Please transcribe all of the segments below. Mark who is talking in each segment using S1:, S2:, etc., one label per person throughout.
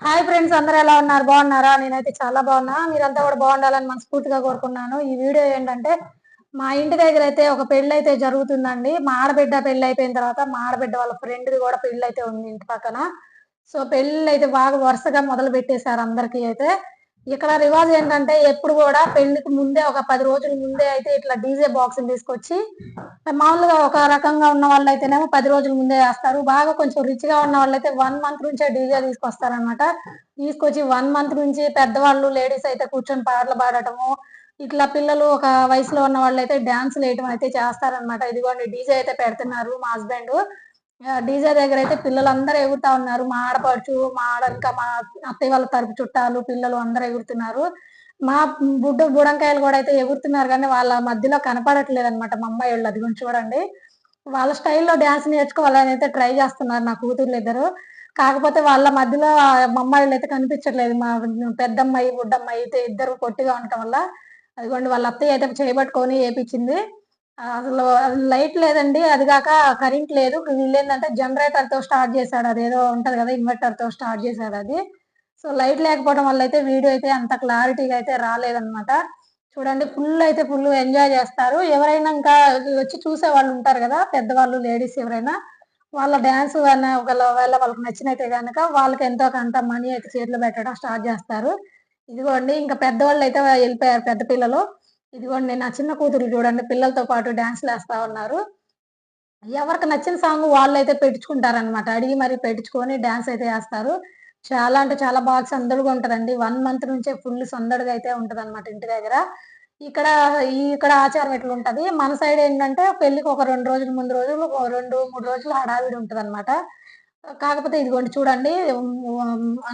S1: Hi friends, అందరూ ఎలా ఉన్నారు? బాగున్నారా? నేనైతే చాలా బాగున్నా. మీరంతా కూడా బాగుండాలని మనస్ఫూర్తిగా కోరుకున్నాను. ఈ వీడియో ఏంటంటే, మా ఇంటి దగ్గర అయితే ఒక పెళ్లి అయితే జరుగుతుందండి. మా ఆడబిడ్డ పెళ్లి అయిపోయిన తర్వాత మా ఆడబిడ్డ వాళ్ళ ఫ్రెండ్ది కూడా పెళ్లి అయితే ఉంది ఇంటి పక్కన. సో పెళ్లి అయితే బాగా వరుసగా మొదలు పెట్టేశారు అందరికీ అయితే. ఇక్కడ రివాజ్ ఏంటంటే, ఎప్పుడు కూడా పెళ్లికి ముందే ఒక 10 రోజుల ముందే అయితే ఇట్లా డీజే బాక్సులు తీసుకొచ్చి, మామూలుగా ఒక రకంగా ఉన్న వాళ్ళైతేనేమో 10 రోజుల ముందే చేస్తారు. బాగా కొంచెం రిచ్ గా ఉన్న వాళ్ళైతే 1 మంత్ నుంచే డీజే తీసుకొస్తారనమాట. తీసుకొచ్చి 1 మంత్ నుంచి పెద్దవాళ్ళు లేడీస్ అయితే కూర్చొని పాటలు పాడటము, ఇట్లా పిల్లలు ఒక వయసులో ఉన్న వాళ్ళైతే డాన్సులు వేయటం అయితే చేస్తారనమాట. ఇదిగోండి డీజే అయితే పెడుతున్నారు మా హస్బెండ్. డీజే దగ్గర అయితే పిల్లలందరూ ఎగురుతా ఉన్నారు. మా ఆడపడుచు, ఇంకా మా అత్తయ్య వాళ్ళ తరపు చుట్టాలు, పిల్లలు అందరూ ఎగురుతున్నారు. మా బుడంకాయలు కూడా అయితే ఎగురుతున్నారు కానీ వాళ్ళ మధ్యలో కనపడట్లేదనమాట మా అమ్మాయోళ్ళు. అదిగోండి చూడండి. వాళ్ళ స్టైల్‌లో డాన్స్ నేర్చుకోవాలని అయితే ట్రై చేస్తున్నారు నా కూతుర్లిద్దరు. కాకపోతే వాళ్ళ మధ్యలో మా అమ్మాయోళ్ళైతే కనిపించట్లేదు. మా పెద్దమ్మాయి, బుడ్డమ్మాయి అయితే ఇద్దరు పొట్టిగా ఉండటం వల్ల, అదిగోండి వాళ్ళ అత్తయ్య అయితే చేపట్టుకొని ఏపిచ్చింది. అసలు లైట్ లేదండి. అది గాక కరెంట్ లేదు. వీళ్ళేందంటే జనరేటర్‌తో స్టార్ట్ చేశాడు. అదేదో ఉంటది కదా! ఇన్వర్టర్‌తో స్టార్ట్ చేశాడది. సో, లైట్ లేకపోవడం వల్ల అయితే వీడియో అయితే అంత క్లారిటీగా అయితే రాలేదనమాట. చూడండి ఫుల్ ఎంజాయ్ చేస్తారు. ఎవరైనా ఇంకా వచ్చి చూసేవాళ్ళు ఉంటారు గదా! పెద్దవాళ్ళు, లేడీస్ ఎవరైనా వాళ్ళ డాన్స్ ఒకవేళ వాళ్ళకి నచ్చినయితే గనక వాళ్ళకి ఎంతో కొంత మనీ అయితే చేతిలో పెట్టడం స్టార్ట్ జేస్తారు. ఇదిగోండి ఇంకా పెద్దవాళ్ళైతే ఎళ్ళిపోయారు పెద్ద పిల్లలు. ఇదిగోండి నా చిన్న కూతురు చూడండి పిల్లలతో పాటు డాన్స్‌లేస్తా ఉన్నారు. ఎవరికి నచ్చిన సాంగ్ వాళ్ళైతే పెట్టించుకుంటారనమాట. అడిగి మరి పెట్టించుకొని డాన్స్ అయితే ఏస్తారు. చాలా అంటే చాలా బాగా సందడిగా ఉంటదండి. 1 మంత్ నుంచే ఫుల్ సందడిగా అయితే ఉంటదనమాట ఇంటి దగ్గర. ఇక్కడ ఇక్కడ ఆచారం ఎట్లుంటది, మన సైడ్ ఏంటంటే పెళ్ళికి ఒక 2 రోజులు ముందు రోజులు, ఓ 2, 3 రోజులు హడావిడి ఉంటదనమాట. కాకపోతే ఇదిగోండి చూడండి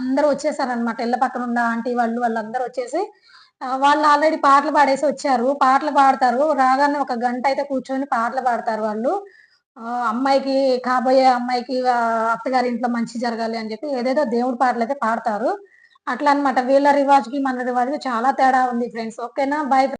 S1: అందరూ వచ్చేసారనమాట. ఇళ్ళ పక్కన ఉన్న ఆంటీ వాళ్ళు, వాళ్ళందరూ వచ్చేసి వాళ్ళు ఆల్రెడీ పాటలు పాడేసి వచ్చారు. పాటలు పాడతారు. రాగానే ఒక గంట అయితే కూర్చొని పాటలు పాడతారు వాళ్ళు. కాబోయే అమ్మాయికి అత్తగారింట్లో మంచి జరగాలి అని చెప్పి ఏదేదో దేవుడి పాటలైతే పాడతారు. అట్లా అన్నమాట. వీళ్ళ రివాజ్‌కి, మన రివాజ్‌కి చాలా తేడా ఉంది ఫ్రెండ్స్. ఓకేనా? బాయ్.